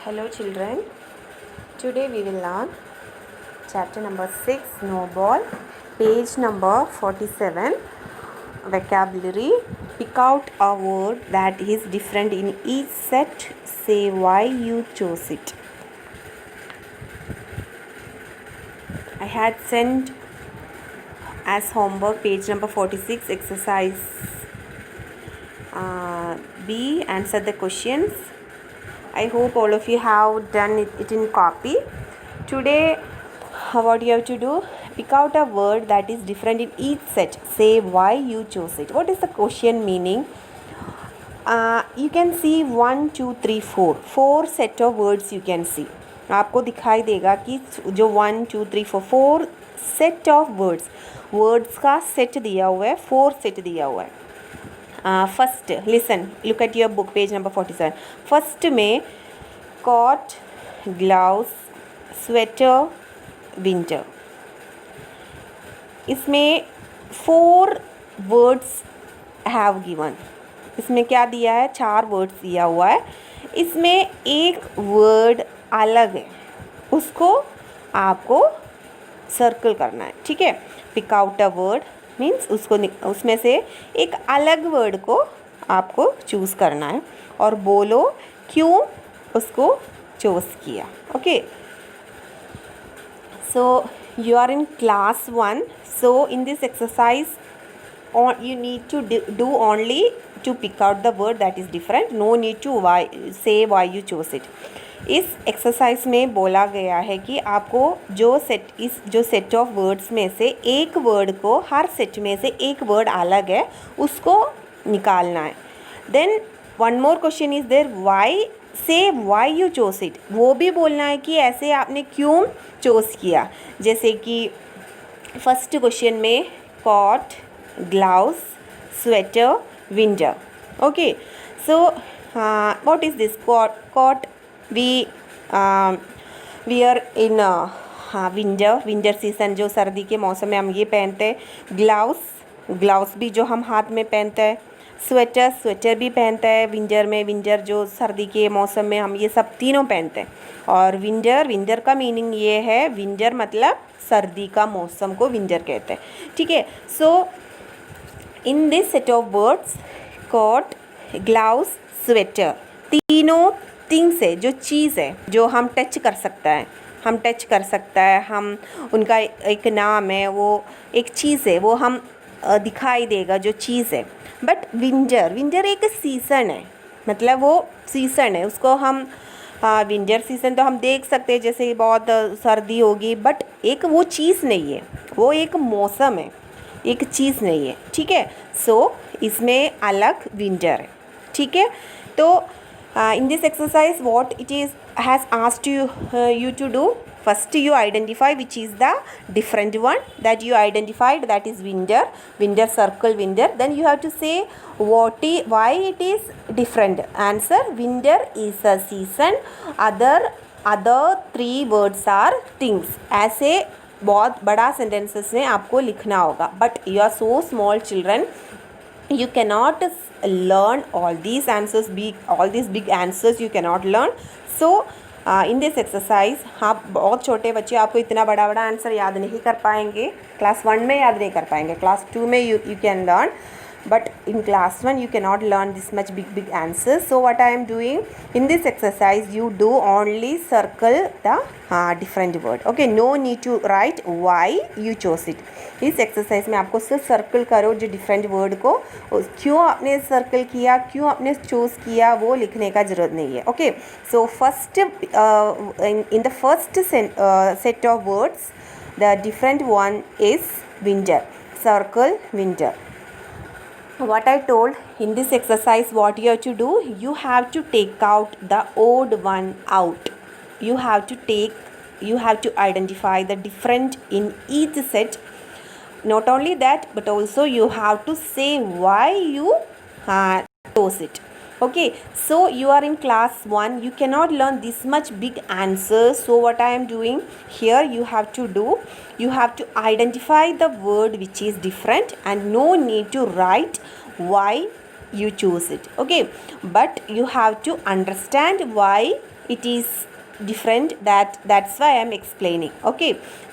Hello children, today we will learn chapter number 6 Snowball, page number 47, vocabulary. Pick out a word that is different in each set, say why you chose it. I had sent as homework page number 46 exercise B, answer the questions. I hope all of you have done it in copy. Today, what you have to do, pick out a word that is different in each set. Say why you chose it. What is the question meaning? You can see 1, 2, 3, 4. 4 set of words you can see. आपको दिखाई देगा कि जो 1, 2, 3, 4 4 set of words का set दिया हुआ है, 4 set दिया हुआ है. First listen, look at your book page number 47. First में कोट, ग्लव्स, स्वेटर, विंटर. इसमें 4 वर्ड्स हैव गिवन. इसमें क्या दिया है? 4 वर्ड्स दिया हुआ है. इसमें एक वर्ड अलग है, उसको आपको सर्कल करना है. ठीक है, pick out a word means उसमें से एक अलग वर्ड को आपको चूज़ करना है और बोलो क्यों उसको चूज़ किया. Okay, so you are in class 1, so in this exercise you need to do only to pick out the word that is different. No need to say why you chose it. इस exercise में बोला गया है कि आपको जो set of words में से एक वर्ड को, हर सेट में से एक वर्ड अलग है, उसको निकालना है. Then one more question is there, why you chose it. वो भी बोलना है कि ऐसे आपने क्यों चोज किया. जैसे कि फर्स्ट क्वेश्चन में coat, gloves, sweater, winter. Okay, so what is this? Coat we wear in winter season, जो सर्दी के मौसम में हम ये पहनते हैं. ग्लव्स भी जो हम हाथ में पहनते हैं. स्वेटर भी पहनता है विंटर जो सर्दी के मौसम में हम ये सब तीनों पहनते हैं. और विंटर का मीनिंग ये है, विंटर मतलब सर्दी का मौसम को विंटर कहते हैं. ठीक है, so in this set of words, coat, gloves, sweater, तीनों थिंग्स है, जो चीज़ है, जो हम टच कर सकता है. हम उनका एक नाम है, वो एक चीज़ है, वो हम दिखाई देगा जो चीज़ है. बट विंटर एक सीज़न है, मतलब वो सीज़न है, उसको हम विंटर सीज़न तो हम देख सकते हैं जैसे बहुत सर्दी होगी, बट एक वो चीज़ नहीं है, वो एक मौसम है, एक चीज़ नहीं है. ठीक है, सो इसमें अलग विंटर है. ठीक है, तो in this exercise what it is has asked you to do. First you identify which is the different one that you identified, that is winter, circle winter. Then you have to say why it is different. Answer, winter is a season, other 3 words are things. ऐसे बहुत बड़ा sentences में आपको लिखना होगा. But you are so small children, you cannot learn all these big answers you cannot learn. So in this exercise, आप बहुत छोटे बच्चे, आपको इतना बड़ा आंसर याद नहीं कर पाएंगे. क्लास 1 में याद नहीं कर पाएंगे, क्लास 2 में you can learn, but in class 1 you cannot learn this much big answers. So what I am doing in this exercise, you do only circle the different word. Okay, no need to write why you chose it. इस exercise में आपको सिर्फ circle करो जो different word को, क्यों आपने circle किया, क्यों आपने चूज़ किया, वो लिखने का ज़रूरत नहीं है. Okay, so first in the first set of words, the different one is winter. Circle winter. What I told in this exercise, what you have to do, you have to take out the odd one out. You have to identify the different in each set. Not only that, but also you have to say why you chose it. Okay, so you are in class 1, you cannot learn this much big answers. So what I am doing here, you have to identify the word which is different, and no need to write why you choose it. Okay, but you have to understand why it is different. That's why I'm explaining. Okay,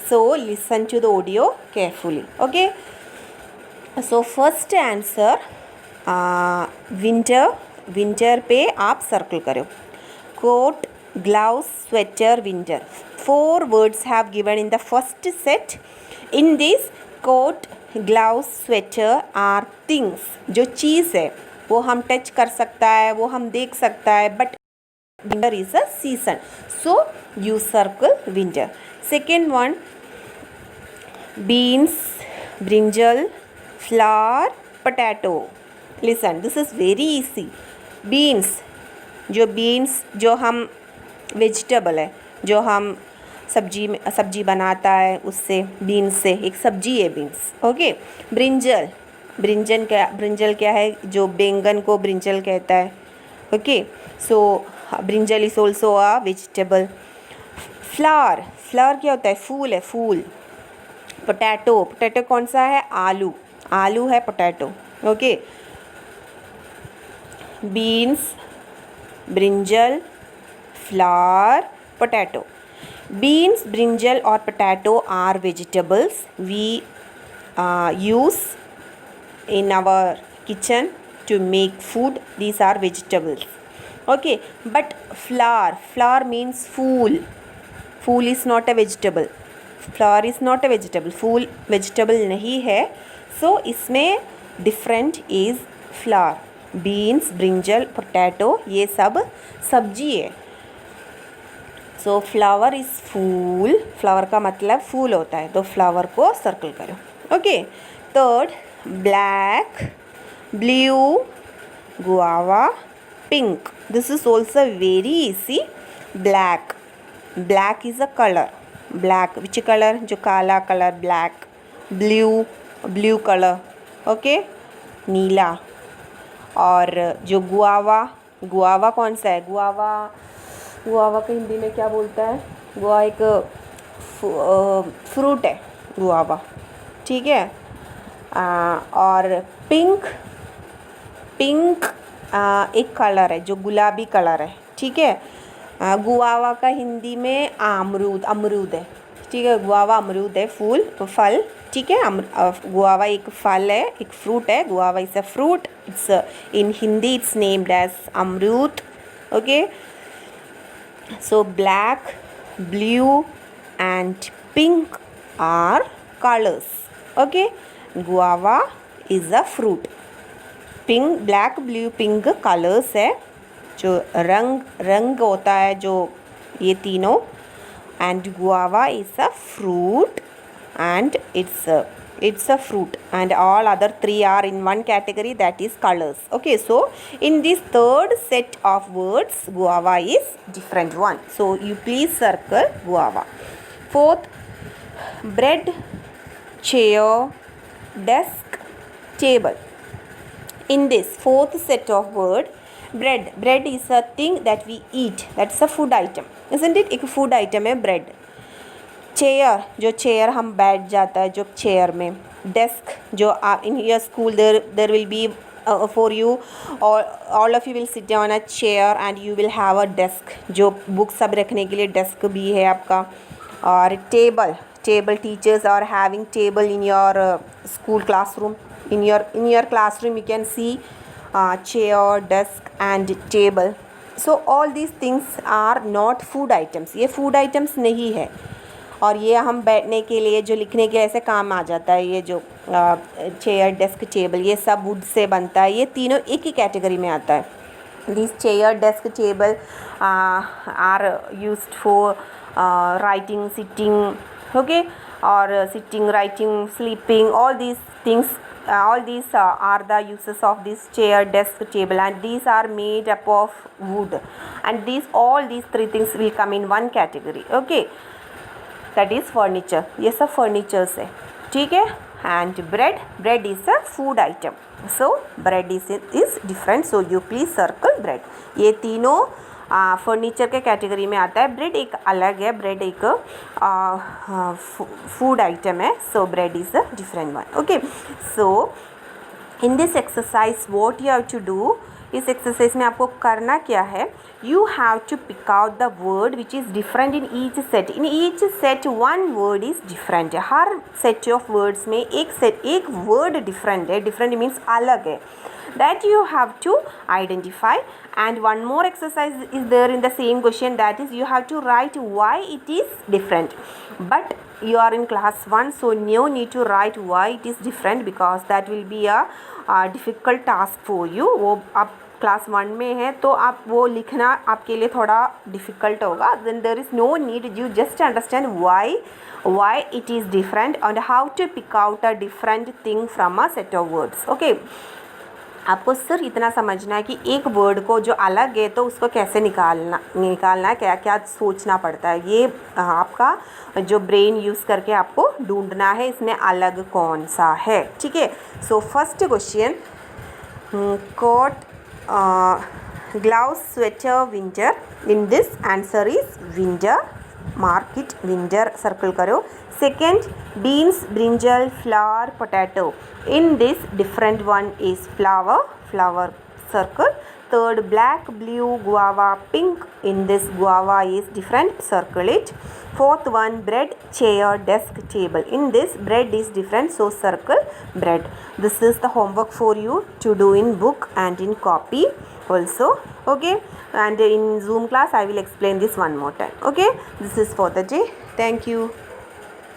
so listen to the audio carefully. Okay, so first answer winter. Winter पे आप circle करो. Coat, gloves, sweater, winter. 4 words have given in the first set. In this, coat, gloves, sweater are things. जो चीज़ है वो हम touch कर सकता है, वो हम देख सकता है, but winter is a season, so you circle winter. Second one, beans, brinjal, flour, potato. Listen, this is very easy. Beans, जो हम वेजिटेबल है, जो हम सब्जी बनाता है, उससे बीन्स से एक सब्जी है बीन्स. ओके. ब्रिंजल क्या है? जो बैंगन को ब्रिंजल कहता है. Okay, so brinjal is also a vegetable. Flower क्या होता है? फूल है, फूल. पोटैटो कौन सा है? आलू है potato. Okay. Beans, brinjal, flower, potato. Beans, brinjal or potato are vegetables we use in our kitchen to make food. These are vegetables. Okay, but flour means fool is not a vegetable. Flour is not a vegetable. fool vegetable नहीं है, so इसमें different is flour. Beans, brinjal, potato ये सब सब्जी है. So flower is फूल. Flower का मतलब फूल होता है, तो फ्लावर को सर्कल करो. Okay. Third, black, blue, guava, pink. This is also very easy. Black is a colour. Black which colour? जो काला colour, black. Blue colour. Okay, नीला. और जो गुआवा कौन सा है? गुआवा को हिंदी में क्या बोलता है? गुआ एक फ्रूट है, गुआवा. ठीक है. और पिंक एक कलर है, जो गुलाबी कलर है. ठीक है. गुआवा का हिंदी में अमरूद है. ठीक है. गुआवा अमरूद है, फल. ठीक है. गुआवा एक फल है, एक फ्रूट है. Guava is a fruit. It's in Hindi it's named as अमरूद. Okay. So black, blue and pink are colors. Okay, guava is a fruit. Black, blue, pink colors है, जो रंग होता है, जो ये तीनों. And guava is a fruit and it's a fruit, and all other 3 are in one category, that is colors. Okay, so in this third set of words, guava is different one, so you please circle guava. Fourth, bread, chair, desk, table. In this fourth set of word, bread is a thing that we eat. That's a food item, isn't it? एक food item है bread. Chair हम बैठ जाता है, जो chair में. Desk, जो आप in your school there will be for you, और all of you will sit on a chair and you will have a desk, जो बुक सब रखने के लिए डेस्क भी है आपका. और table, teachers are having table in your school classroom. In your classroom you can see chair, desk and table. So all these things are not food items. ये फूड आइटम्स नहीं है, और ये हम बैठने के लिए, जो लिखने के ऐसे काम आ जाता है. ये जो चेयर, डेस्क, टेबल, ये सब वुड से बनता है. ये तीनों एक ही कैटेगरी में आता है. This chair, desk, table are used for writing, sitting. Okay, और sitting, writing, sleeping, all these are the uses of this chair, desk, table, and these are made up of wood, and all these 3 things will come in one category. Okay, that is furniture. ये सब furnitures है. ठीक है. and bread is a food item, so bread is different, so you please circle bread. ये तीनों furniture के category में आता है. ब्रेड एक अलग है, ब्रेड एक फूड आइटम है, so bread is a different one. Okay, so in this exercise what you have to do, इस एक्सरसाइज में आपको करना क्या है, you have to pick out the word which is different in each set. In each set one word is different. हर set of words में एक word different है. डिफरेंट मीन्स अलग है. That you have to identify. And one more exercise is there in the same question, that is you have to write why it is different. But you are in class 1, so no need to write why it is different because that will be a difficult task for you. वो आप class 1 में है तो आप वो लिखना आपके लिए थोड़ा डिफ़िकल्ट होगा. then there is no need, you just understand why it is different and how to pick out a different thing from a set of words. okay, आपको सिर्फ इतना समझना है कि एक वर्ड को जो अलग है तो उसको कैसे निकालना है, क्या क्या सोचना पड़ता है. ये आपका जो ब्रेन यूज़ करके आपको ढूंढना है इसमें अलग कौन सा है. ठीक है. So first question, coat gloves sweater winter. In this answer is winter. Mark it, winter circle करो. Second, beans, brinjal, flower, potato. In this different one is flower circle. Third, black, blue, guava, pink. In this guava is different, circle it. Fourth one, bread, chair, desk, table. In this bread is different, so circle bread. This is the homework for you to do in book and in copy also. okay, and in Zoom class I will explain this one more time. okay, this is for the day. Thank you.